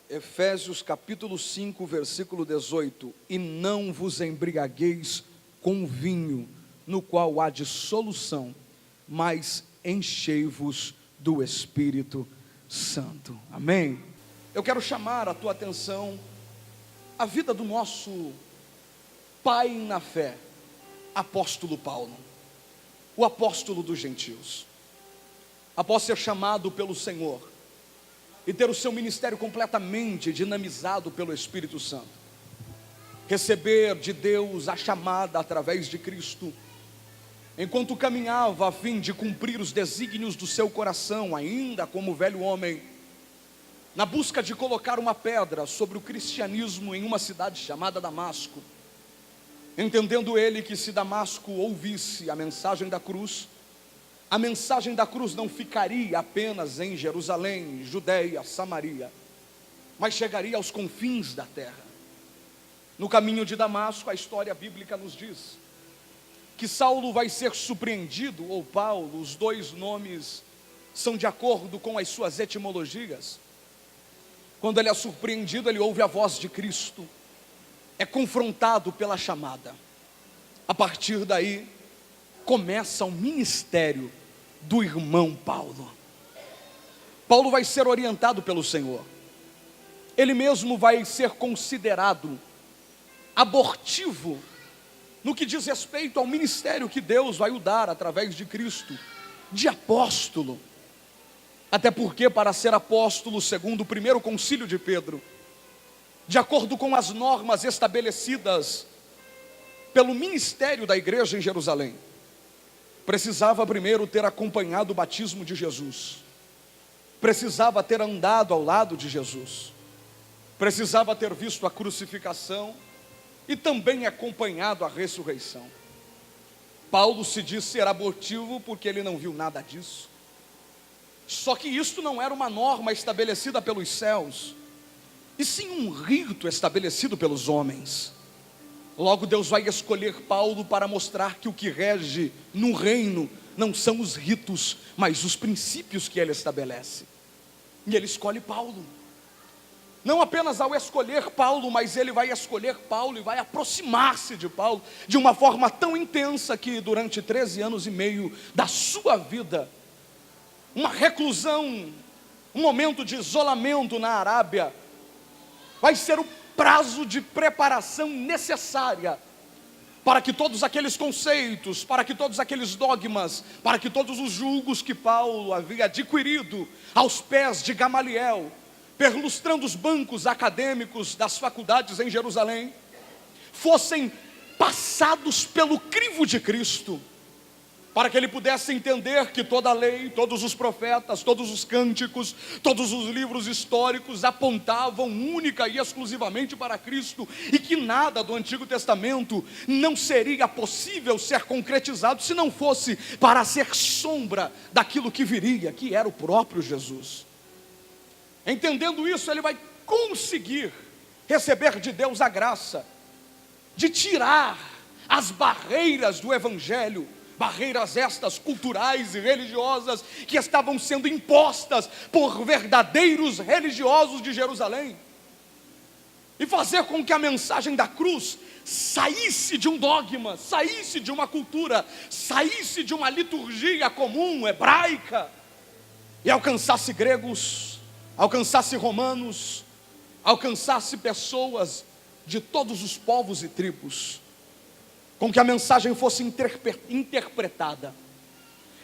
Efésios capítulo 5, versículo 18: e não vos embriagueis com vinho, no qual há dissolução, mas enchei-vos do Espírito Santo. Amém? Eu quero chamar a tua atenção à vida do nosso pai na fé, apóstolo Paulo, o apóstolo dos gentios. Após ser chamado pelo Senhor e ter o seu ministério completamente dinamizado pelo Espírito Santo, receber de Deus a chamada através de Cristo, enquanto caminhava a fim de cumprir os desígnios do seu coração, ainda como velho homem, na busca de colocar uma pedra sobre o cristianismo em uma cidade chamada Damasco, entendendo ele que se Damasco ouvisse a mensagem da cruz não ficaria apenas em Jerusalém, Judeia, Samaria, mas chegaria aos confins da terra. No caminho de Damasco, a história bíblica nos diz que Saulo vai ser surpreendido, ou Paulo, os dois nomes são de acordo com as suas etimologias. Quando ele é surpreendido, ele ouve a voz de Cristo, é confrontado pela chamada. A partir daí, começa o ministério do irmão Paulo. Paulo vai ser orientado pelo Senhor. Ele mesmo vai ser considerado abortivo no que diz respeito ao ministério que Deus vai o dar através de Cristo, de apóstolo. Até porque, para ser apóstolo, segundo o primeiro concílio de Pedro, de acordo com as normas estabelecidas pelo ministério da igreja em Jerusalém, precisava primeiro ter acompanhado o batismo de Jesus, precisava ter andado ao lado de Jesus, precisava ter visto a crucificação e também acompanhado a ressurreição. Paulo se diz ser abortivo porque ele não viu nada disso. Só que isto não era uma norma estabelecida pelos céus, e sim um rito estabelecido pelos homens. Logo, Deus vai escolher Paulo para mostrar que o que rege no reino não são os ritos, mas os princípios que ele estabelece. E ele escolhe Paulo. Não apenas ao escolher Paulo, mas ele vai escolher Paulo e vai aproximar-se de Paulo de uma forma tão intensa que durante 13 anos e meio da sua vida, uma reclusão, um momento de isolamento na Arábia, vai ser o prazo de preparação necessária para que todos aqueles conceitos, para que todos aqueles dogmas, para que todos os julgos que Paulo havia adquirido aos pés de Gamaliel, perlustrando os bancos acadêmicos das faculdades em Jerusalém, fossem passados pelo crivo de Cristo, para que ele pudesse entender que toda a lei, todos os profetas, todos os cânticos, todos os livros históricos apontavam única e exclusivamente para Cristo, e que nada do Antigo Testamento não seria possível ser concretizado se não fosse para ser sombra daquilo que viria, que era o próprio Jesus. Entendendo isso, ele vai conseguir receber de Deus a graça de tirar as barreiras do Evangelho, barreiras estas culturais e religiosas que estavam sendo impostas por verdadeiros religiosos de Jerusalém, e fazer com que a mensagem da cruz saísse de um dogma, saísse de uma cultura, saísse de uma liturgia comum hebraica e alcançasse gregos, alcançasse romanos, alcançasse pessoas de todos os povos e tribos, com que a mensagem fosse interpretada.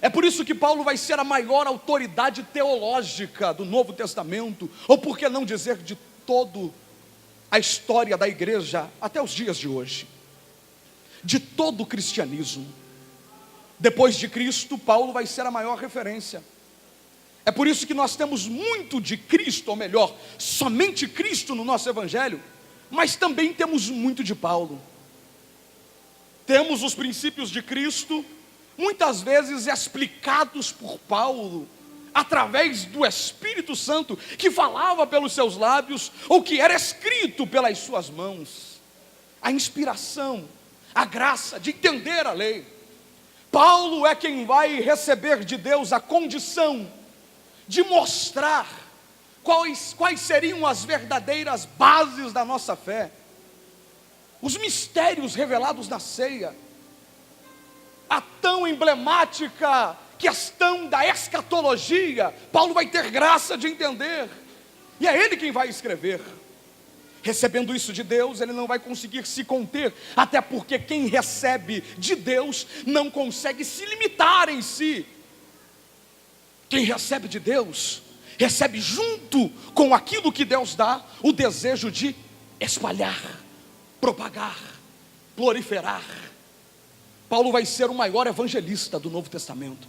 É por isso que Paulo vai ser a maior autoridade teológica do Novo Testamento, ou por que não dizer de toda a história da igreja até os dias de hoje, de todo o cristianismo. Depois de Cristo, Paulo vai ser a maior referência. É por isso que nós temos muito de Cristo, ou melhor, somente Cristo no nosso Evangelho, mas também temos muito de Paulo. Temos os princípios de Cristo, muitas vezes explicados por Paulo, através do Espírito Santo, que falava pelos seus lábios, ou que era escrito pelas suas mãos. A inspiração, a graça de entender a lei. Paulo é quem vai receber de Deus a condição de mostrar quais seriam as verdadeiras bases da nossa fé, os mistérios revelados na ceia, a tão emblemática questão da escatologia, Paulo vai ter graça de entender, e é ele quem vai escrever. Recebendo isso de Deus, ele não vai conseguir se conter, até porque quem recebe de Deus não consegue se limitar em si. Quem recebe de Deus, recebe junto com aquilo que Deus dá, o desejo de espalhar, propagar, proliferar. Paulo vai ser o maior evangelista do Novo Testamento.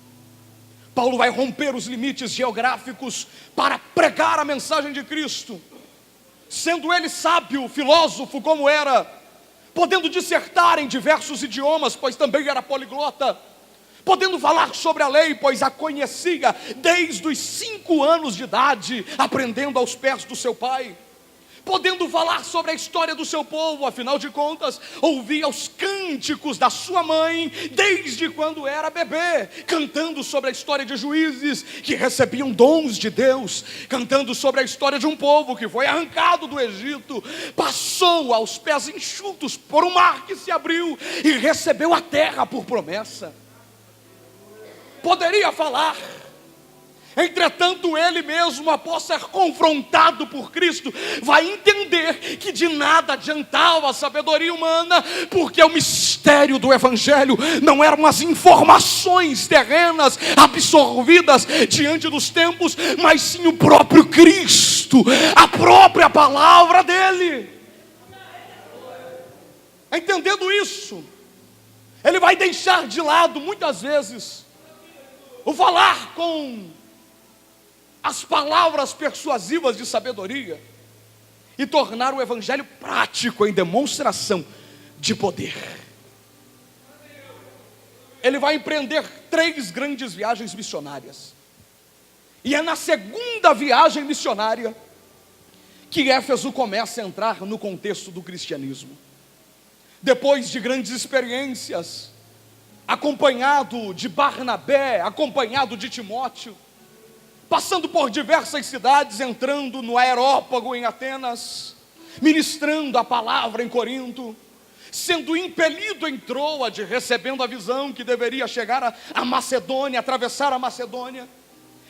Paulo vai romper os limites geográficos para pregar a mensagem de Cristo. Sendo ele sábio, filósofo como era, podendo dissertar em diversos idiomas, pois também era poliglota, podendo falar sobre a lei, pois a conhecia desde os 5 anos de idade, aprendendo aos pés do seu pai, podendo falar sobre a história do seu povo, afinal de contas, ouvia os cânticos da sua mãe, desde quando era bebê, cantando sobre a história de juízes, que recebiam dons de Deus, cantando sobre a história de um povo que foi arrancado do Egito, passou aos pés enxutos por um mar que se abriu, e recebeu a terra por promessa. Poderia falar, entretanto ele mesmo, após ser confrontado por Cristo, vai entender que de nada adiantava a sabedoria humana, porque o mistério do Evangelho não eram as informações terrenas absorvidas diante dos tempos, mas sim o próprio Cristo, a própria palavra dele. Entendendo isso, ele vai deixar de lado muitas vezes o falar com as palavras persuasivas de sabedoria e tornar o evangelho prático em demonstração de poder. Ele vai empreender 3 grandes viagens missionárias, e é na segunda viagem missionária que Éfeso começa a entrar no contexto do cristianismo. Depois de grandes experiências, acompanhado de Barnabé, acompanhado de Timóteo, passando por diversas cidades, entrando no Aerópago em Atenas, ministrando a palavra em Corinto, sendo impelido em Troade, recebendo a visão que deveria chegar a Macedônia, atravessar a Macedônia,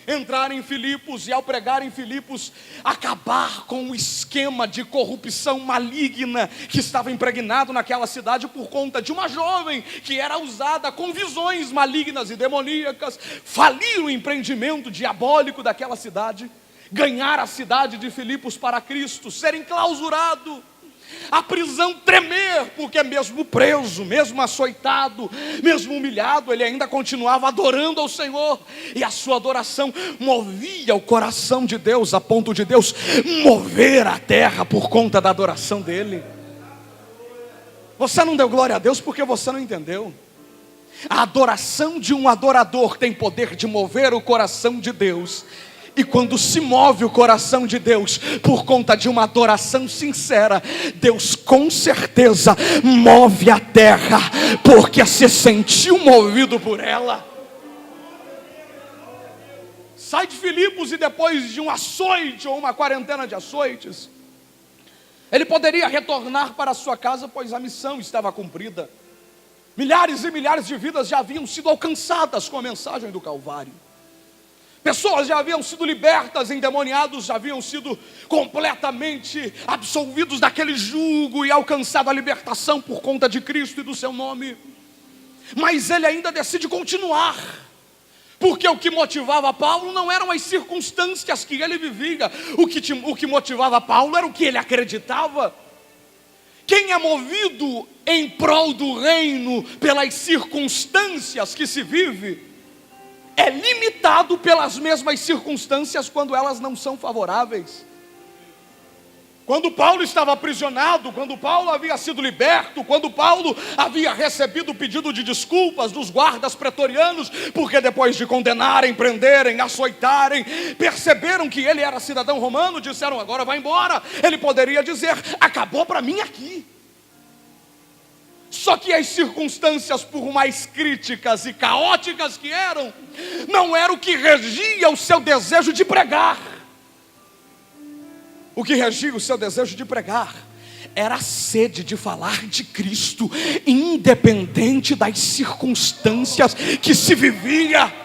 entrar em Filipos, e ao pregar em Filipos, acabar com o esquema de corrupção maligna que estava impregnado naquela cidade por conta de uma jovem que era usada com visões malignas e demoníacas, falir o empreendimento diabólico daquela cidade, ganhar a cidade de Filipos para Cristo, ser enclausurado, a prisão tremer, porque mesmo preso, mesmo açoitado, mesmo humilhado, ele ainda continuava adorando ao Senhor, e a sua adoração movia o coração de Deus, a ponto de Deus mover a terra por conta da adoração dele. Você não deu glória a Deus porque você não entendeu. A adoração de um adorador tem poder de mover o coração de Deus. E quando se move o coração de Deus por conta de uma adoração sincera, Deus com certeza move a terra, porque se sentiu movido por ela. Sai de Filipos, e depois de um açoite ou uma quarentena de açoites, ele poderia retornar para sua casa, pois a missão estava cumprida. Milhares e milhares de vidas já haviam sido alcançadas com a mensagem do Calvário. Pessoas já haviam sido libertas, endemoniados já haviam sido completamente absolvidos daquele jugo e alcançado a libertação por conta de Cristo e do seu nome. Mas ele ainda decide continuar, porque o que motivava Paulo não eram as circunstâncias que ele vivia, o que motivava Paulo era o que ele acreditava. Quem é movido em prol do reino pelas circunstâncias que se vive, é limitado pelas mesmas circunstâncias quando elas não são favoráveis. Quando Paulo estava aprisionado, quando Paulo havia sido liberto, quando Paulo havia recebido o pedido de desculpas dos guardas pretorianos, porque depois de condenarem, prenderem, açoitarem, perceberam que ele era cidadão romano, disseram: agora vai embora. Ele poderia dizer: acabou para mim aqui. Só que as circunstâncias, por mais críticas e caóticas que eram, não era o que regia o seu desejo de pregar. O que regia o seu desejo de pregar era a sede de falar de Cristo, independente das circunstâncias que se vivia.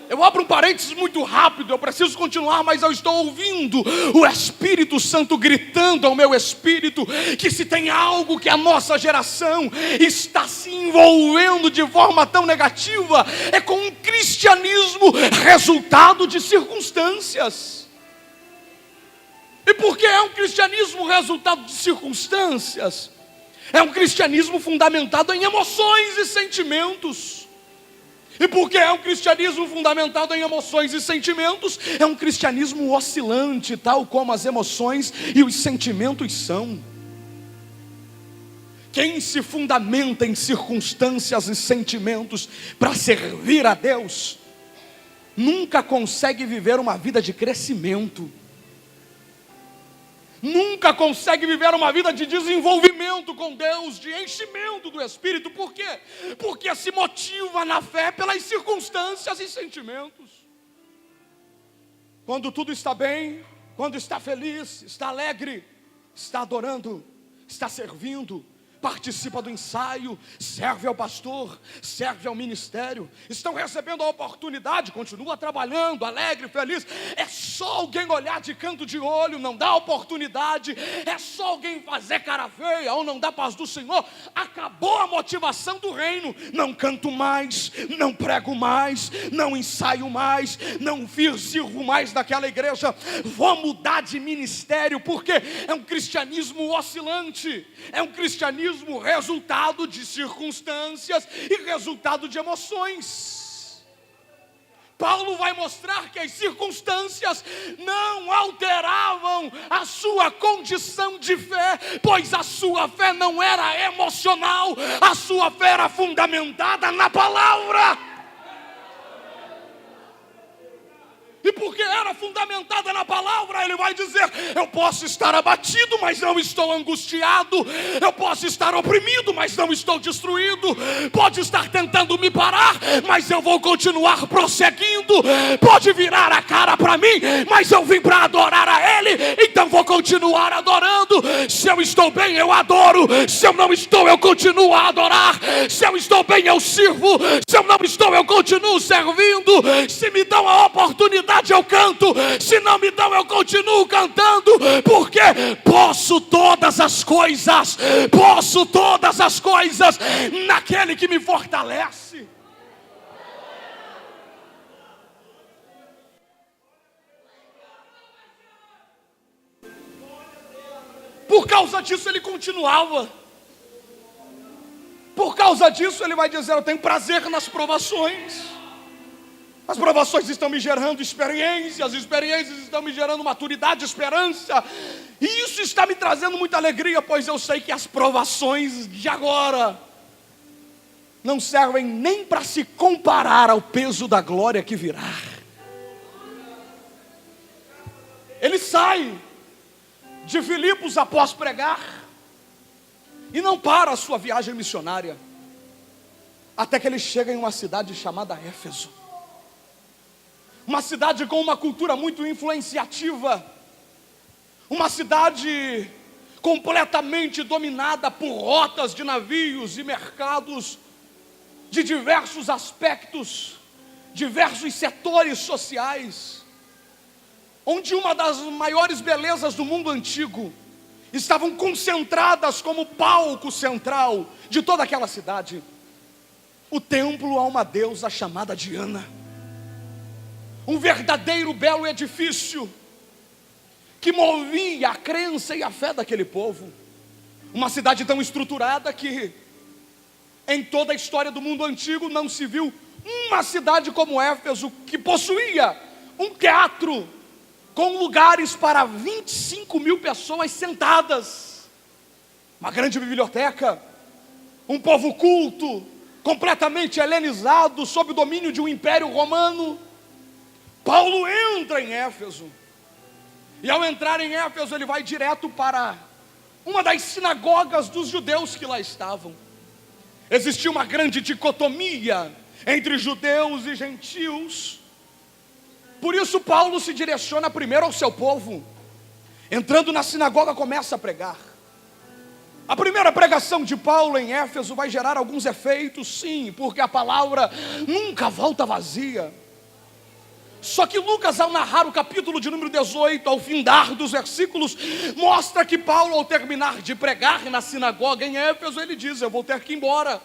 Eu abro um parênteses muito rápido, eu preciso continuar, mas eu estou ouvindo o Espírito Santo gritando ao meu espírito que se tem algo que a nossa geração está se envolvendo de forma tão negativa, é com um cristianismo resultado de circunstâncias. E por que é um cristianismo resultado de circunstâncias? É um cristianismo fundamentado em emoções e sentimentos. E porque é um cristianismo fundamentado em emoções e sentimentos, é um cristianismo oscilante, tal como as emoções e os sentimentos são. Quem se fundamenta em circunstâncias e sentimentos para servir a Deus, nunca consegue viver uma vida de crescimento. Nunca consegue viver uma vida de desenvolvimento com Deus, de enchimento do Espírito. Por quê? Porque se motiva na fé pelas circunstâncias e sentimentos. Quando tudo está bem, quando está feliz, está alegre, está adorando, está servindo, participa do ensaio, serve ao pastor, serve ao ministério, estão recebendo a oportunidade, continua trabalhando, alegre, feliz. É só alguém olhar de canto de olho, não dá oportunidade, é só alguém fazer cara feia ou não dá paz do Senhor, acabou a motivação do reino. Não canto mais, não prego mais, não ensaio mais, não sirvo mais naquela igreja, vou mudar de ministério, porque é um cristianismo oscilante, é um cristianismo resultado de circunstâncias e resultado de emoções. Paulo vai mostrar que as circunstâncias não alteravam a sua condição de fé, pois a sua fé não era emocional, a sua fé era fundamentada na palavra. E porque era fundamentada na palavra, ele vai dizer: eu posso estar abatido, mas não estou angustiado. Eu posso estar oprimido, mas não estou destruído. Pode estar tentando me parar, mas eu vou continuar prosseguindo. Pode virar a cara para mim, mas eu vim para adorar a Ele, então vou continuar adorando. Se eu estou bem, eu adoro. Se eu não estou, eu continuo a adorar. Se eu estou bem, eu sirvo. Se eu não estou, eu continuo servindo. Se me dão a oportunidade, eu canto. Se não me dão, eu continuo cantando, porque posso todas as coisas naquele que me fortalece. Por causa disso ele continuava. Por causa disso ele vai dizer: eu tenho prazer nas provações. As provações estão me gerando experiências, as experiências estão me gerando maturidade, esperança. E isso está me trazendo muita alegria, pois eu sei que as provações de agora não servem nem para se comparar ao peso da glória que virá. Ele sai de Filipos após pregar e não para a sua viagem missionária, até que ele chega em uma cidade chamada Éfeso. Uma cidade com uma cultura muito influenciativa, uma cidade completamente dominada por rotas de navios e mercados de diversos aspectos, diversos setores sociais, onde uma das maiores belezas do mundo antigo estavam concentradas como palco central de toda aquela cidade: o templo a uma deusa chamada Diana. Um verdadeiro belo edifício que movia a crença e a fé daquele povo. Uma cidade tão estruturada que em toda a história do mundo antigo não se viu uma cidade como Éfeso, que possuía um teatro com lugares para 25 mil pessoas sentadas, uma grande biblioteca, um povo culto, completamente helenizado, sob o domínio de um império romano. Paulo entra em Éfeso, e ao entrar em Éfeso ele vai direto para uma das sinagogas dos judeus que lá estavam. Existia uma grande dicotomia entre judeus e gentios, Por isso Paulo se direciona primeiro ao seu povo. Entrando na sinagoga, começa a pregar. A primeira pregação de Paulo em Éfeso vai gerar alguns efeitos, sim, porque a palavra nunca volta vazia. Só que Lucas, ao narrar o capítulo de número 18, ao findar dos versículos, mostra que Paulo, ao terminar de pregar na sinagoga em Éfeso, ele diz: eu vou ter que ir embora.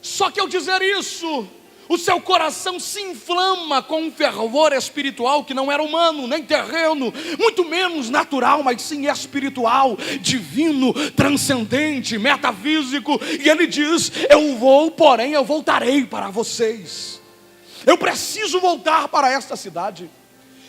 Só que ao dizer isso, o seu coração se inflama com um fervor espiritual que não era humano, nem terreno, muito menos natural, mas sim espiritual, divino, transcendente, metafísico. E ele diz: eu vou, porém eu voltarei para vocês. Eu preciso voltar para esta cidade.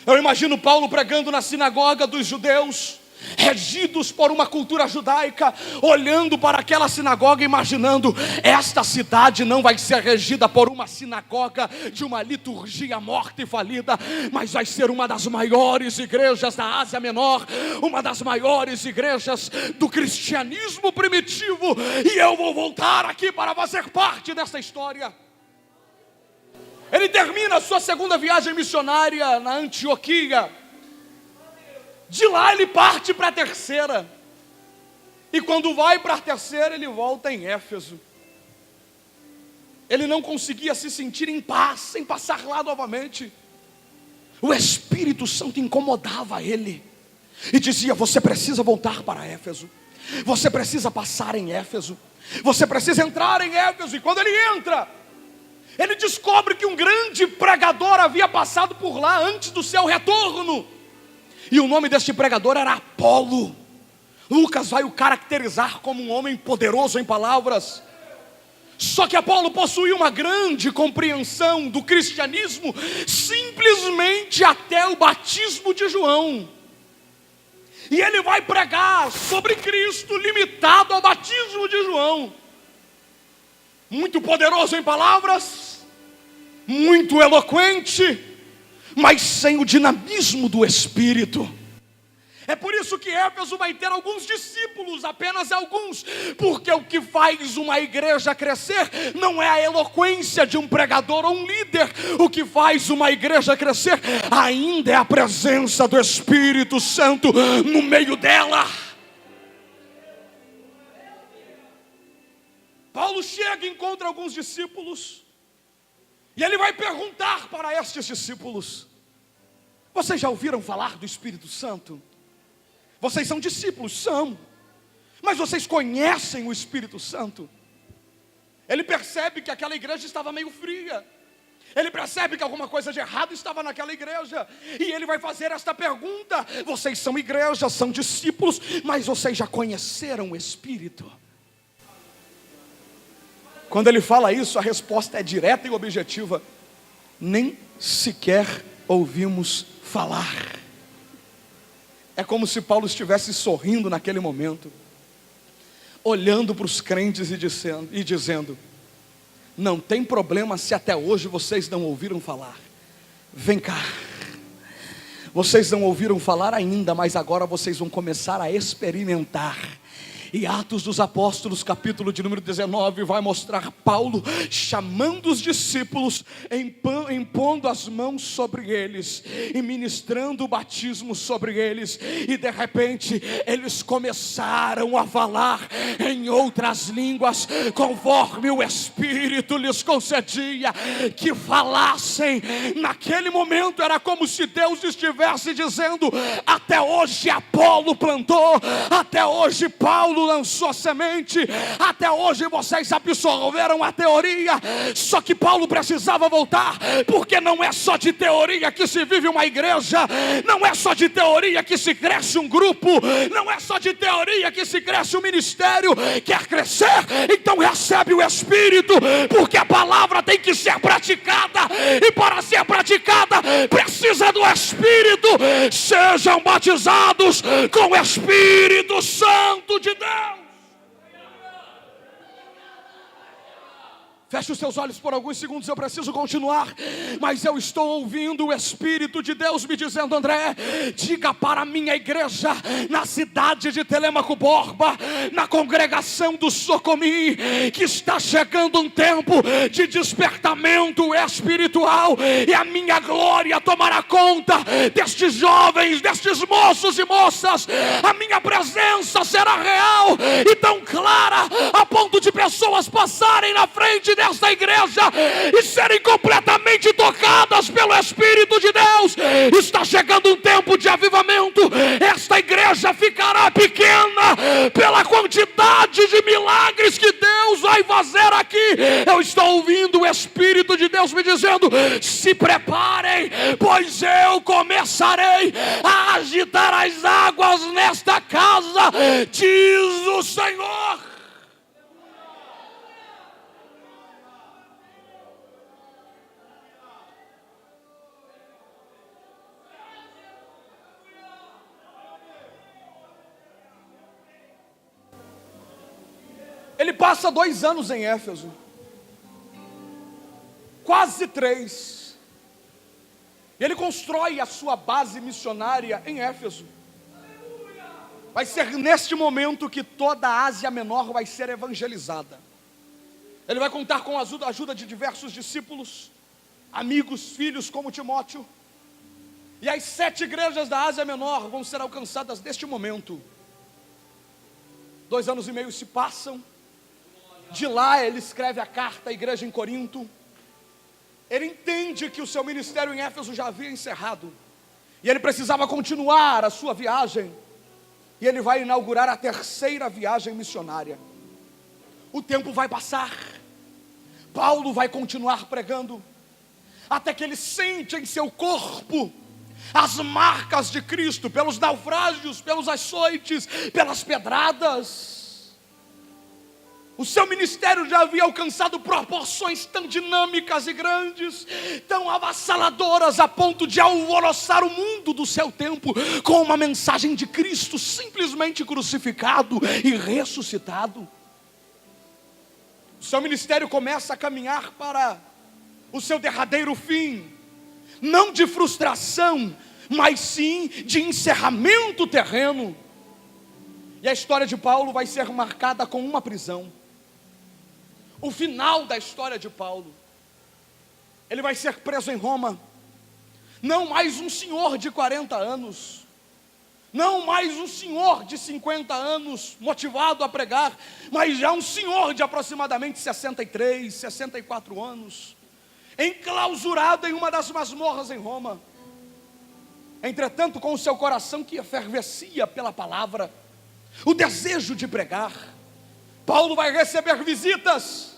Eu imagino Paulo pregando na sinagoga dos judeus, regidos por uma cultura judaica, olhando para aquela sinagoga, imaginando: esta cidade não vai ser regida por uma sinagoga de uma liturgia morta e falida, mas vai ser uma das maiores igrejas da Ásia Menor, uma das maiores igrejas do cristianismo primitivo, e eu vou voltar aqui para fazer parte dessa história. Ele termina a sua segunda viagem missionária na Antioquia. De lá ele parte para a terceira. E quando vai para a terceira, ele volta em Éfeso. Ele não conseguia se sentir em paz sem passar lá novamente. O Espírito Santo incomodava ele e dizia: você precisa voltar para Éfeso. Você precisa passar em Éfeso. Você precisa entrar em Éfeso. E quando ele entra, ele descobre que um grande pregador havia passado por lá antes do seu retorno. E o nome deste pregador era Apolo. Lucas vai o caracterizar como um homem poderoso em palavras. Só que Apolo possuía uma grande compreensão do cristianismo, simplesmente até o batismo de João. E ele vai pregar sobre Cristo limitado ao batismo de João. Muito poderoso em palavras, muito eloquente, mas sem o dinamismo do Espírito. É por isso que Éfeso vai ter alguns discípulos, apenas alguns, porque o que faz uma igreja crescer não é a eloquência de um pregador ou um líder. O que faz uma igreja crescer ainda é a presença do Espírito Santo no meio dela. Paulo chega e encontra alguns discípulos, e ele vai perguntar para estes discípulos: vocês já ouviram falar do Espírito Santo? Vocês são discípulos? São. Mas vocês conhecem o Espírito Santo? Ele percebe que aquela igreja estava meio fria. Ele percebe que alguma coisa de errado estava naquela igreja. E ele vai fazer esta pergunta: vocês são igreja, são discípulos, mas vocês já conheceram o Espírito? Quando ele fala isso, a resposta é direta e objetiva: nem sequer ouvimos falar. É como se Paulo estivesse sorrindo naquele momento, olhando para os crentes e dizendo: não tem problema se até hoje vocês não ouviram falar. Vem cá, vocês não ouviram falar ainda, mas agora vocês vão começar a experimentar. E Atos dos Apóstolos, capítulo de número 19, vai mostrar Paulo chamando os discípulos, impondo as mãos sobre eles e ministrando o batismo sobre eles. E de repente eles começaram a falar em outras línguas, conforme o Espírito lhes concedia que falassem. Naquele momento era como se Deus estivesse dizendo: até hoje Apolo plantou, até hoje Paulo lançou a semente, até hoje vocês absorveram a teoria. Só que Paulo precisava voltar, porque não é só de teoria que se vive uma igreja, não é só de teoria que se cresce um grupo, não é só de teoria que se cresce um ministério. Quer crescer? Então recebe o Espírito, porque a palavra tem que ser praticada, e para ser praticada precisa do Espírito. Sejam batizados com o Espírito Santo de Deus. Feche os seus olhos por alguns segundos, eu preciso continuar, mas eu estou ouvindo o Espírito de Deus me dizendo: André, diga para a minha igreja, na cidade de Telêmaco Borba, na congregação do Socomim, que está chegando um tempo de despertamento espiritual, e a minha glória tomará conta destes jovens, destes moços e moças. A minha presença será real e tão clara, a ponto de pessoas passarem na frente desta igreja e serem completamente tocadas pelo Espírito de Deus. Está chegando um tempo de avivamento. Esta igreja ficará pequena pela quantidade de milagres que Deus vai fazer aqui. Eu estou ouvindo o Espírito de Deus me dizendo: se preparem, pois eu começarei a agitar as águas nesta casa, diz o Senhor. Ele passa 2 anos em Éfeso, quase 3, e ele constrói a sua base missionária em Éfeso. Vai ser neste momento que toda a Ásia Menor vai ser evangelizada. Ele vai contar com a ajuda de diversos discípulos, amigos, filhos como Timóteo, e as 7 igrejas da Ásia Menor vão ser alcançadas neste momento. 2 anos e meio se passam. De lá ele escreve a carta à igreja em Corinto. Ele entende que o seu ministério em Éfeso já havia encerrado, e ele precisava continuar a sua viagem. E ele vai inaugurar a 3ª viagem missionária. O tempo vai passar. Paulo vai continuar pregando, até que ele sente em seu corpo as marcas de Cristo, pelos naufrágios, pelos açoites, pelas pedradas. O seu ministério já havia alcançado proporções tão dinâmicas e grandes, tão avassaladoras, a ponto de alvoroçar o mundo do seu tempo com uma mensagem de Cristo simplesmente crucificado e ressuscitado. O seu ministério começa a caminhar para o seu derradeiro fim, não de frustração, mas sim de encerramento terreno. E a história de Paulo vai ser marcada com uma prisão. O final da história de Paulo: ele vai ser preso em Roma, não mais um senhor de 40 anos, não mais um senhor de 50 anos motivado a pregar, mas já um senhor de aproximadamente 63, 64 anos, enclausurado em uma das masmorras em Roma. Entretanto, com o seu coração que efervescia pela palavra, o desejo de pregar, Paulo vai receber visitas,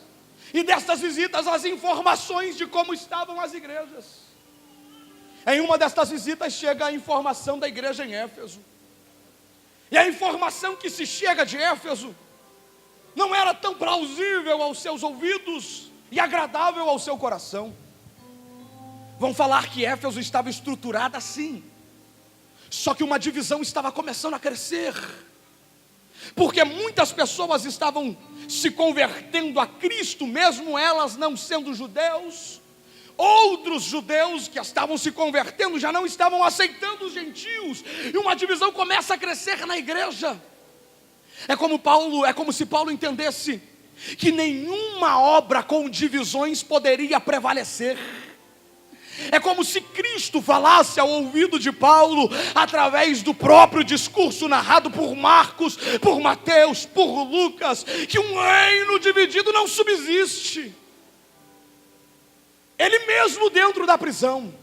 e destas visitas as informações de como estavam as igrejas. Em uma destas visitas chega a informação da igreja em Éfeso, e a informação que se chega de Éfeso não era tão plausível aos seus ouvidos e agradável ao seu coração. Vão falar que Éfeso estava estruturada assim, só que uma divisão estava começando a crescer, porque muitas pessoas estavam se convertendo a Cristo, mesmo elas não sendo judeus. Outros judeus que estavam se convertendo já não estavam aceitando os gentios, e uma divisão começa a crescer na igreja. É como se Paulo entendesse que nenhuma obra com divisões poderia prevalecer. É como se Cristo falasse ao ouvido de Paulo, através do próprio discurso narrado por Marcos, por Mateus, por Lucas, que um reino dividido não subsiste. Ele mesmo, dentro da prisão,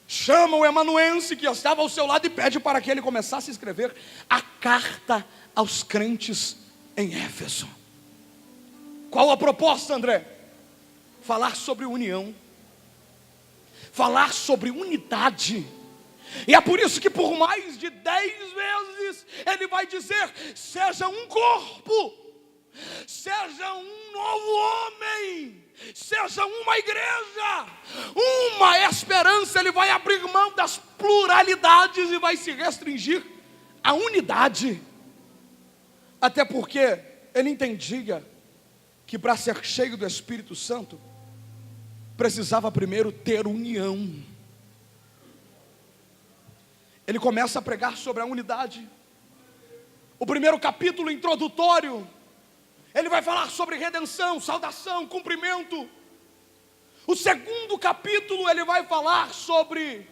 chama o amanuense que estava ao seu lado e pede para que ele começasse a escrever a carta aos crentes em Éfeso. Qual a proposta, André? Falar sobre união, falar sobre unidade. E é por isso que por mais de 10 vezes ele vai dizer: seja um corpo, seja um novo homem, seja uma igreja, uma esperança. Ele vai abrir mão das pluralidades e vai se restringir à unidade. Até porque ele entendia que para ser cheio do Espírito Santo, precisava primeiro ter união. Ele começa a pregar sobre a unidade. O primeiro capítulo introdutório, ele vai falar sobre redenção, saudação, cumprimento. O segundo capítulo, ele vai falar sobre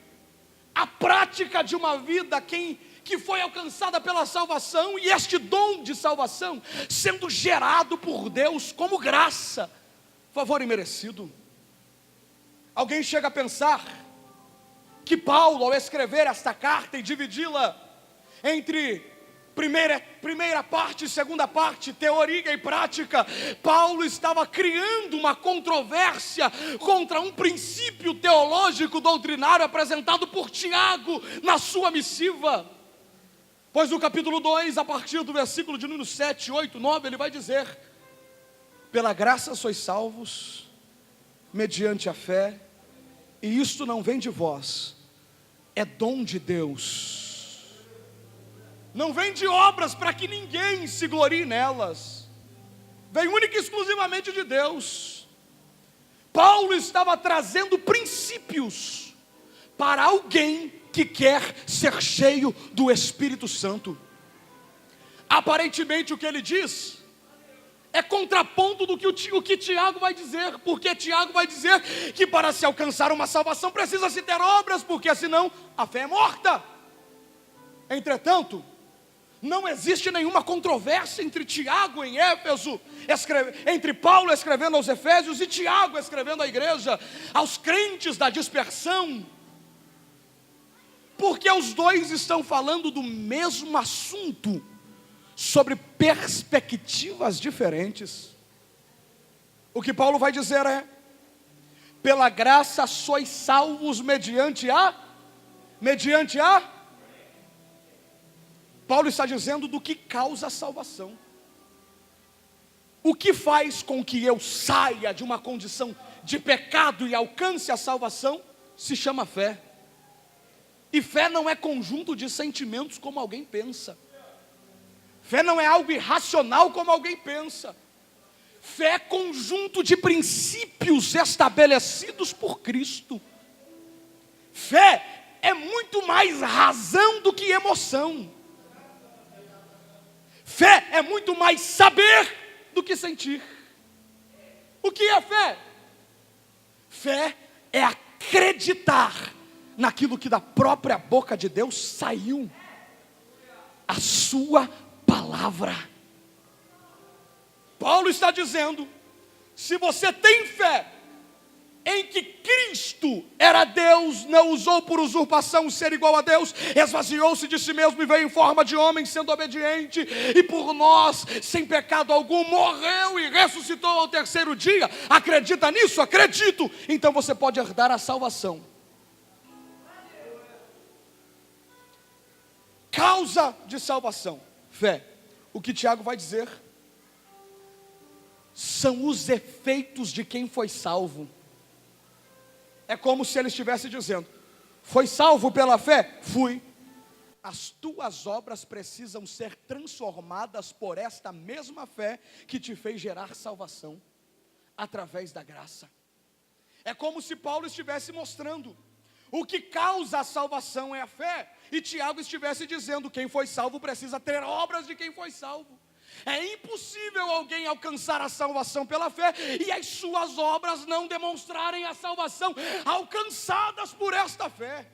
a prática de uma vida que foi alcançada pela salvação, e este dom de salvação sendo gerado por Deus como graça, favor imerecido. Alguém chega a pensar que Paulo, ao escrever esta carta e dividi-la entre primeira parte e segunda parte, teoria e prática, Paulo estava criando uma controvérsia contra um princípio teológico doutrinário apresentado por Tiago na sua missiva. Pois no capítulo 2, a partir do versículo de número 7, 8, 9, ele vai dizer: pela graça sois salvos, mediante a fé, e isto não vem de vós, é dom de Deus. Não vem de obras para que ninguém se glorie nelas, vem única e exclusivamente de Deus. Paulo estava trazendo princípios para alguém que quer ser cheio do Espírito Santo. Aparentemente o que ele diz é contraponto do que o que Tiago vai dizer, porque Tiago vai dizer que para se alcançar uma salvação precisa-se ter obras, porque senão a fé é morta. Entretanto, não existe nenhuma controvérsia entre Tiago em Éfeso, entre Paulo escrevendo aos Efésios e Tiago escrevendo à igreja, aos crentes da dispersão, porque os dois estão falando do mesmo assunto, sobre perspectivas diferentes. O que Paulo vai dizer é: pela graça sois salvos mediante a Paulo está dizendo do que causa a salvação. O que faz com que eu saia de uma condição de pecado e alcance a salvação se chama fé. E fé não é conjunto de sentimentos como alguém pensa. Fé não é algo irracional como alguém pensa. Fé é conjunto de princípios estabelecidos por Cristo. Fé é muito mais razão do que emoção. Fé é muito mais saber do que sentir. O que é fé? Fé é acreditar naquilo que da própria boca de Deus saiu, a sua palavra. Paulo está dizendo: se você tem fé em que Cristo era Deus, não usou por usurpação ser igual a Deus, esvaziou-se de si mesmo e veio em forma de homem, sendo obediente, e por nós, sem pecado algum, morreu e ressuscitou ao terceiro dia. Acredita nisso? Acredito. Então você pode herdar a salvação. Causa de salvação, fé. O que Tiago vai dizer são os efeitos de quem foi salvo. É como se ele estivesse dizendo: foi salvo pela fé? Fui. As tuas obras precisam ser transformadas por esta mesma fé que te fez gerar salvação, através da graça. É como se Paulo estivesse mostrando: o que causa a salvação é a fé, e Tiago estivesse dizendo: quem foi salvo precisa ter obras de quem foi salvo. É impossível alguém alcançar a salvação pela fé e as suas obras não demonstrarem a salvação alcançadas por esta fé.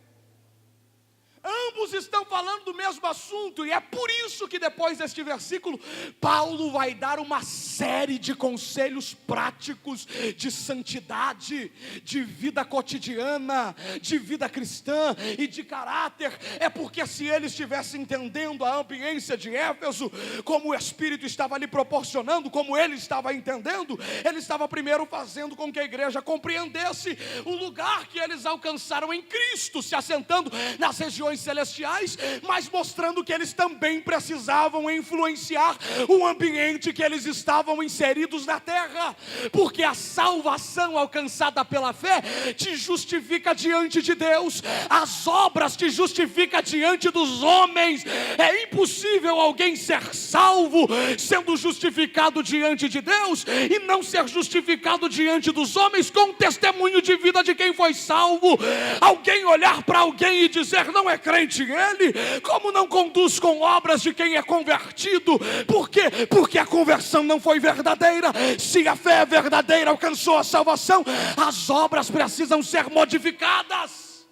Ambos estão falando do mesmo assunto, e é por isso que depois deste versículo, Paulo vai dar uma série de conselhos práticos de santidade, de vida cotidiana, de vida cristã e de caráter. É porque se ele estivesse entendendo a ambiência de Éfeso, como o Espírito estava lhe proporcionando, como ele estava entendendo, ele estava primeiro fazendo com que a igreja compreendesse o lugar que eles alcançaram em Cristo, se assentando nas regiões celestiais celestiais, mas mostrando que eles também precisavam influenciar o ambiente que eles estavam inseridos na terra, porque a salvação alcançada pela fé te justifica diante de Deus, as obras te justificam diante dos homens. É impossível alguém ser salvo sendo justificado diante de Deus e não ser justificado diante dos homens com o testemunho de vida de quem foi salvo. Alguém olhar para alguém e dizer não é crente ele, como não conduz com obras de quem é convertido? Por quê? Porque a conversão não foi verdadeira. Se a fé é verdadeira, alcançou a salvação, as obras precisam ser modificadas.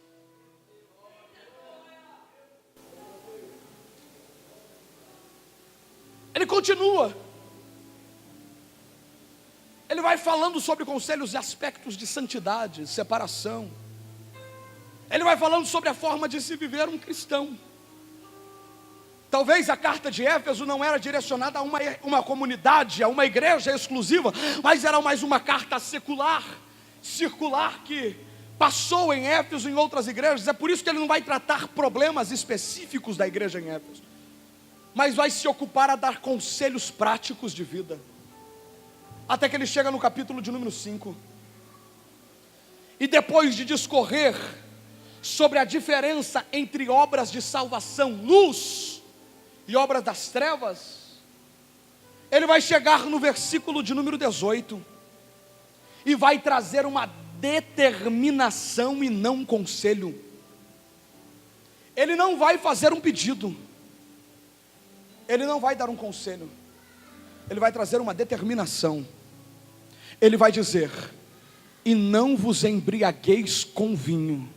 Ele continua. Ele vai falando sobre conselhos e aspectos de santidade, separação. Ele vai falando sobre a forma de se viver um cristão. Talvez a carta de Éfeso não era direcionada a uma comunidade, a uma igreja exclusiva, mas era mais uma carta secular, circular, que passou em Éfeso e em outras igrejas. É por isso que ele não vai tratar problemas específicos da igreja em Éfeso, mas vai se ocupar a dar conselhos práticos de vida. Até que ele chega no capítulo de número 5. E depois de discorrer sobre a diferença entre obras de salvação, luz, e obras das trevas, ele vai chegar no versículo de número 18, e vai trazer uma determinação e não um conselho. Ele não vai fazer um pedido, ele não vai dar um conselho, ele vai trazer uma determinação. Ele vai dizer: e não vos embriagueis com vinho,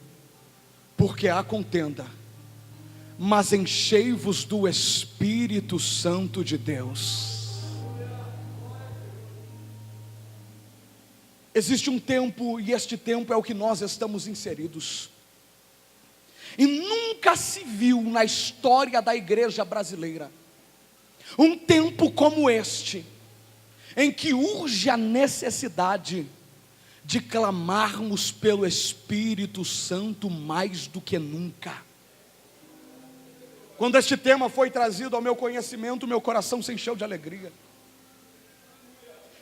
porque há contenda, mas enchei-vos do Espírito Santo de Deus. Existe um tempo, e este tempo é o que nós estamos inseridos. E nunca se viu na história da igreja brasileira um tempo como este, em que urge a necessidade de clamarmos pelo Espírito Santo mais do que nunca. Quando este tema foi trazido ao meu conhecimento, meu coração se encheu de alegria,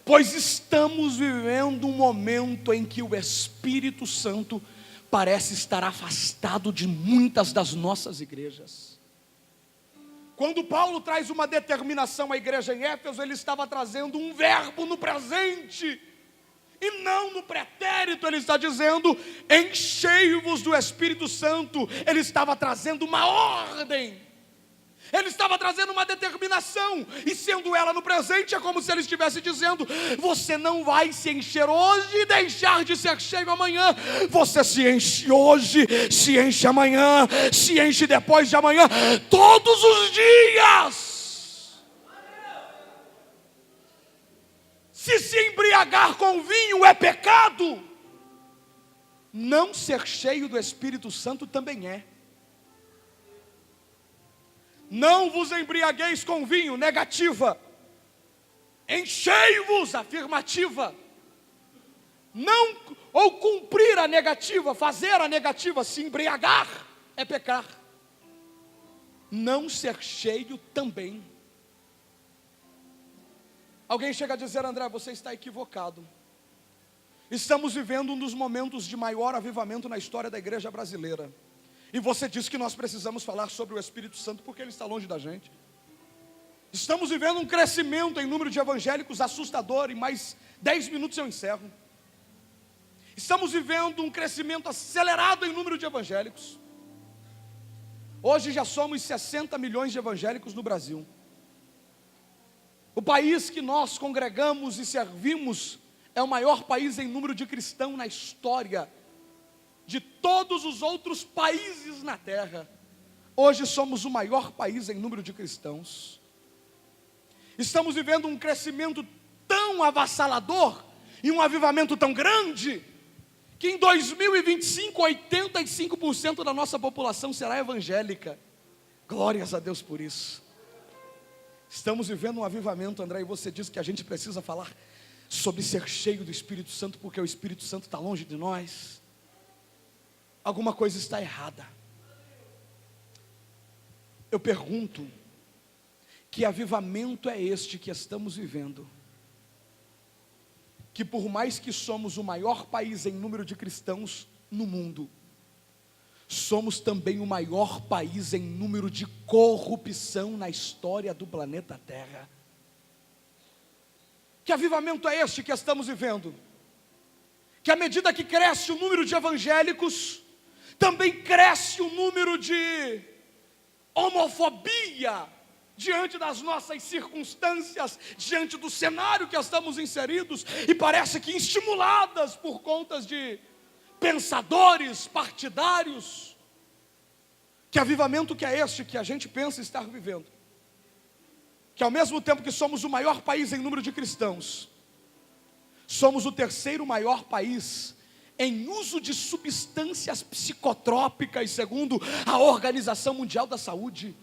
pois estamos vivendo um momento em que o Espírito Santo parece estar afastado de muitas das nossas igrejas. Quando Paulo traz uma determinação à igreja em Éfeso, ele estava trazendo um verbo no presente, e não no pretérito. Ele está dizendo: enchei-vos do Espírito Santo. Ele estava trazendo uma ordem, ele estava trazendo uma determinação, e sendo ela no presente, é como se ele estivesse dizendo: você não vai se encher hoje e deixar de ser cheio amanhã. Você se enche hoje, se enche amanhã, se enche depois de amanhã, todos os dias. Se embriagar com vinho é pecado, não ser cheio do Espírito Santo também é. Não vos embriagueis com vinho, negativa. Enchei-vos, afirmativa. Não, ou cumprir a negativa, fazer a negativa, se embriagar é pecar. Não ser cheio também. Alguém chega a dizer: André, você está equivocado. Estamos vivendo um dos momentos de maior avivamento na história da igreja brasileira. E você diz que nós precisamos falar sobre o Espírito Santo porque ele está longe da gente. Estamos vivendo um crescimento em número de evangélicos assustador. Em mais 10 minutos eu encerro. Estamos vivendo um crescimento acelerado em número de evangélicos. Hoje já somos 60 milhões de evangélicos no Brasil. O país que nós congregamos e servimos é o maior país em número de cristãos na história de todos os outros países na terra. Hoje somos o maior país em número de cristãos. Estamos vivendo um crescimento tão avassalador e um avivamento tão grande, que em 2025, 85% da nossa população será evangélica. Glórias a Deus por isso. Estamos vivendo um avivamento, André, e você diz que a gente precisa falar sobre ser cheio do Espírito Santo, porque o Espírito Santo está longe de nós. Alguma coisa está errada. Eu pergunto, que avivamento é este que estamos vivendo? Que por mais que somos o maior país em número de cristãos no mundo, somos também o maior país em número de corrupção na história do planeta Terra. Que avivamento é este que estamos vivendo? Que à medida que cresce o número de evangélicos, também cresce o número de homofobia diante das nossas circunstâncias, diante do cenário que estamos inseridos, e parece que estimuladas por contas de pensadores partidários. Que avivamento que é este que a gente pensa estar vivendo? Que ao mesmo tempo que somos o maior país em número de cristãos, somos o terceiro maior país em uso de substâncias psicotrópicas, segundo a Organização Mundial da Saúde.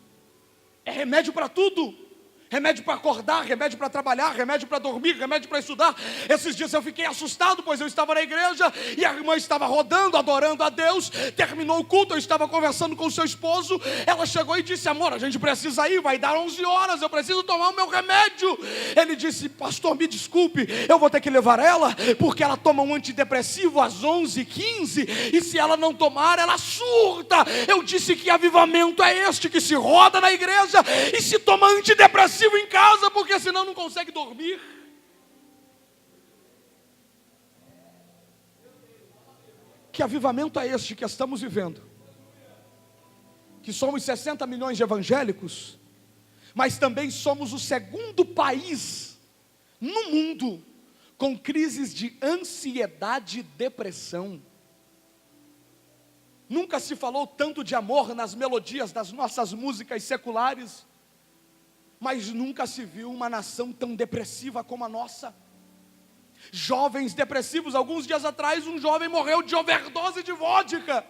É remédio para tudo. Remédio para acordar, remédio para trabalhar, remédio para dormir, remédio para estudar. Esses dias eu fiquei assustado, pois eu estava na igreja e a irmã estava rodando, adorando a Deus. Terminou o culto, eu estava conversando com o seu esposo. Ela chegou e disse: amor, a gente precisa ir, vai dar 11 horas, eu preciso tomar o meu remédio. Ele disse: pastor, me desculpe, eu vou ter que levar ela, porque ela toma um antidepressivo às 11h15, e se ela não tomar, ela surta. Eu disse: que avivamento é este que se roda na igreja e se toma antidepressivo em casa, porque senão não consegue dormir? Que avivamento é este que estamos vivendo? Que somos 60 milhões de evangélicos, mas também somos o segundo país no mundo com crises de ansiedade e depressão. Nunca se falou tanto de amor nas melodias das nossas músicas seculares, mas nunca se viu uma nação tão depressiva como a nossa. Jovens depressivos. Alguns dias atrás um jovem morreu de overdose de vodka,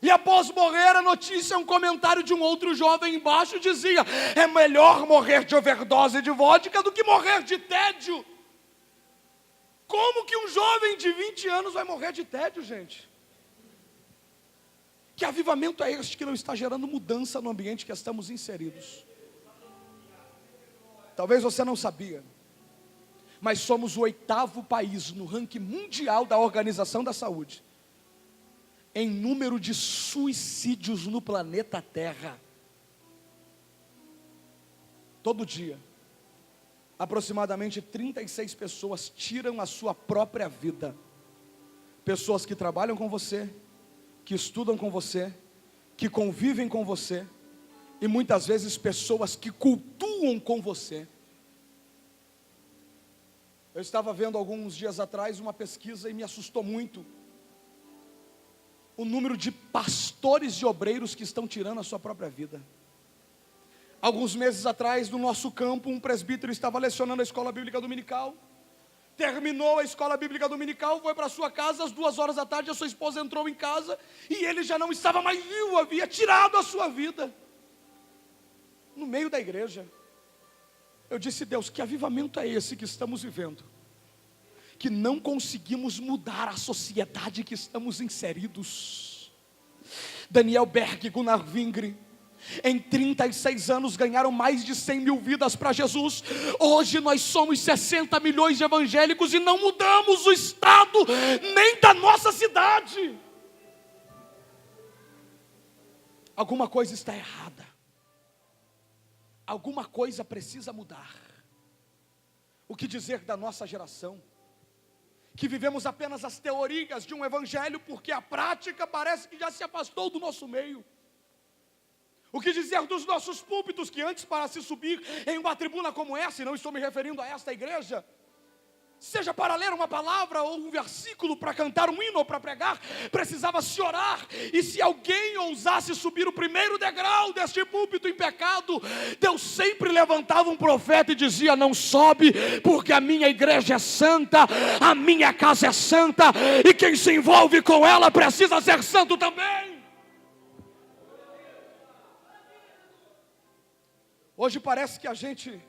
e após morrer, a notícia, um comentário de um outro jovem embaixo dizia: é melhor morrer de overdose de vodka do que morrer de tédio. Como que um jovem de 20 anos vai morrer de tédio, gente? Que avivamento é este que não está gerando mudança no ambiente que estamos inseridos? Talvez você não sabia, mas somos o 8º país no ranking mundial da Organização da Saúde em número de suicídios no planeta Terra. Todo dia, aproximadamente 36 pessoas tiram a sua própria vida. Pessoas que trabalham com você, que estudam com você, que convivem com você, e muitas vezes pessoas que cultuam com você. Eu estava vendo alguns dias atrás uma pesquisa e me assustou muito. O número de pastores e obreiros que estão tirando a sua própria vida. Alguns meses atrás, no nosso campo, um presbítero estava lecionando a escola bíblica dominical. Terminou a escola bíblica dominical, foi para sua casa às 2 horas da tarde, a sua esposa entrou em casa e ele já não estava mais vivo, havia tirado a sua vida. No meio da igreja. Eu disse: Deus, que avivamento é esse que estamos vivendo? Que não conseguimos mudar a sociedade que estamos inseridos. Daniel Berg e Gunnar Vingre, em 36 anos ganharam mais de 100 mil vidas para Jesus. Hoje nós somos 60 milhões de evangélicos e não mudamos o estado nem da nossa cidade. Alguma coisa está errada. Alguma coisa precisa mudar. O que dizer da nossa geração? Que vivemos apenas as teorias de um evangelho, porque a prática parece que já se afastou do nosso meio. O que dizer dos nossos púlpitos, que antes, para se subir em uma tribuna como essa, e não estou me referindo a esta igreja, seja para ler uma palavra ou um versículo, para cantar um hino ou para pregar, precisava se orar. E se alguém ousasse subir o primeiro degrau deste púlpito em pecado, Deus sempre levantava um profeta e dizia: não sobe, porque a minha igreja é santa, a minha casa é santa, e quem se envolve com ela precisa ser santo também. Hoje parece que a gente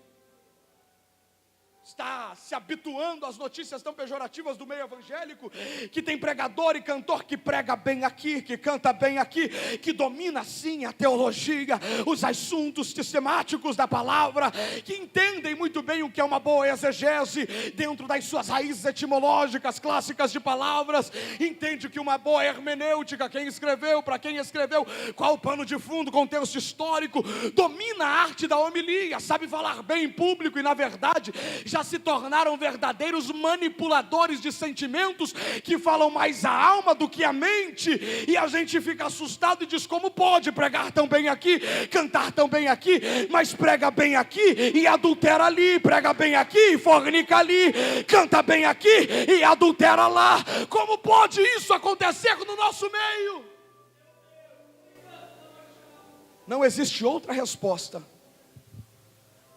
está se habituando às notícias tão pejorativas do meio evangélico, que tem pregador e cantor que prega bem aqui, que canta bem aqui, que domina sim a teologia, os assuntos sistemáticos da palavra, que entendem muito bem o que é uma boa exegese dentro das suas raízes etimológicas clássicas de palavras, entende que uma boa hermenêutica, quem escreveu, para quem escreveu, qual o pano de fundo, contexto histórico, domina a arte da homilia, sabe falar bem em público e na verdade já se tornaram verdadeiros manipuladores de sentimentos que falam mais a alma do que a mente, e a gente fica assustado e diz: como pode pregar tão bem aqui, cantar tão bem aqui, mas prega bem aqui e adultera ali, prega bem aqui e fornica ali, canta bem aqui e adultera lá? Como pode isso acontecer no nosso meio? Não existe outra resposta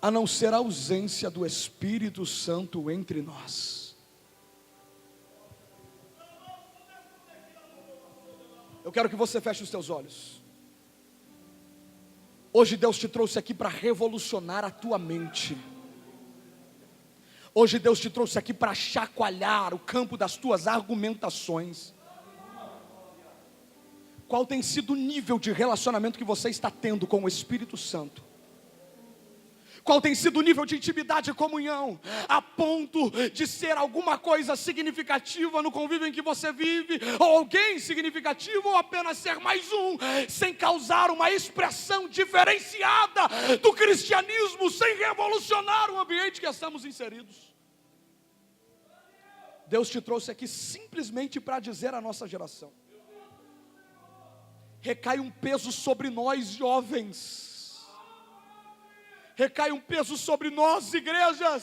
a não ser a ausência do Espírito Santo entre nós. Eu quero que você feche os teus olhos. Hoje Deus te trouxe aqui para revolucionar a tua mente. Hoje Deus te trouxe aqui para chacoalhar o campo das tuas argumentações. Qual tem sido o nível de relacionamento que você está tendo com o Espírito Santo? Qual tem sido o nível de intimidade e comunhão, a ponto de ser alguma coisa significativa no convívio em que você vive, ou alguém significativo, ou apenas ser mais um, sem causar uma expressão diferenciada do cristianismo, sem revolucionar o ambiente que estamos inseridos? Deus te trouxe aqui simplesmente para dizer à nossa geração: recai um peso sobre nós jovens, recai um peso sobre nós igreja,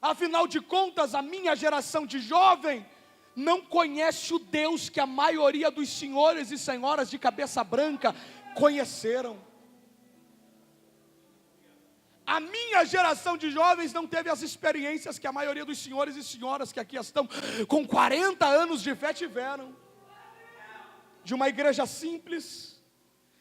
afinal de contas a minha geração de jovem não conhece o Deus que a maioria dos senhores e senhoras de cabeça branca conheceram. A minha geração de jovens não teve as experiências que a maioria dos senhores e senhoras que aqui estão com 40 anos de fé tiveram, de uma igreja simples,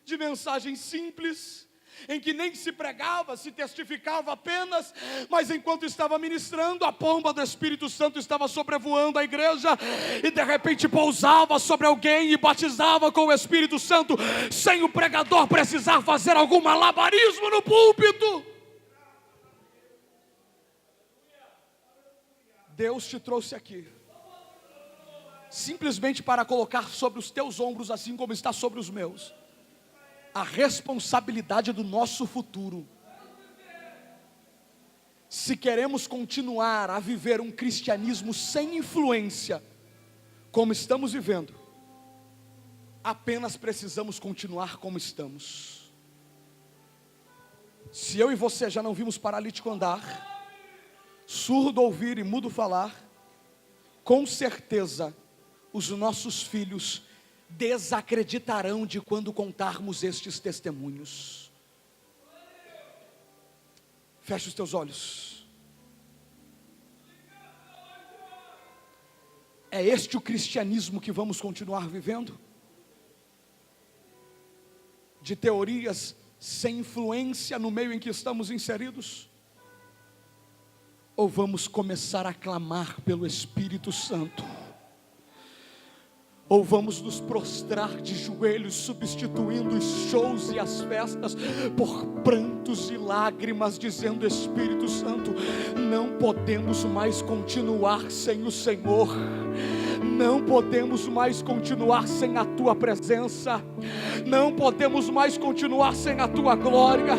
de mensagem simples, em que nem se pregava, se testificava apenas, mas enquanto estava ministrando, a pomba do Espírito Santo estava sobrevoando a igreja, e de repente pousava sobre alguém e batizava com o Espírito Santo, sem o pregador precisar fazer algum malabarismo no púlpito. Deus te trouxe aqui simplesmente para colocar sobre os teus ombros, assim como está sobre os meus, a responsabilidade do nosso futuro. Se queremos continuar a viver um cristianismo sem influência, como estamos vivendo, apenas precisamos continuar como estamos. Se eu e você já não vimos paralítico andar, surdo ouvir e mudo falar, com certeza os nossos filhos desacreditarão de quando contarmos estes testemunhos. Feche os teus olhos. É este o cristianismo que vamos continuar vivendo? De teorias sem influência no meio em que estamos inseridos? Ou vamos começar a clamar pelo Espírito Santo? Ou vamos nos prostrar de joelhos, substituindo os shows e as festas por prantos e lágrimas, dizendo: Espírito Santo, não podemos mais continuar sem o Senhor, não podemos mais continuar sem a Tua presença, não podemos mais continuar sem a Tua glória.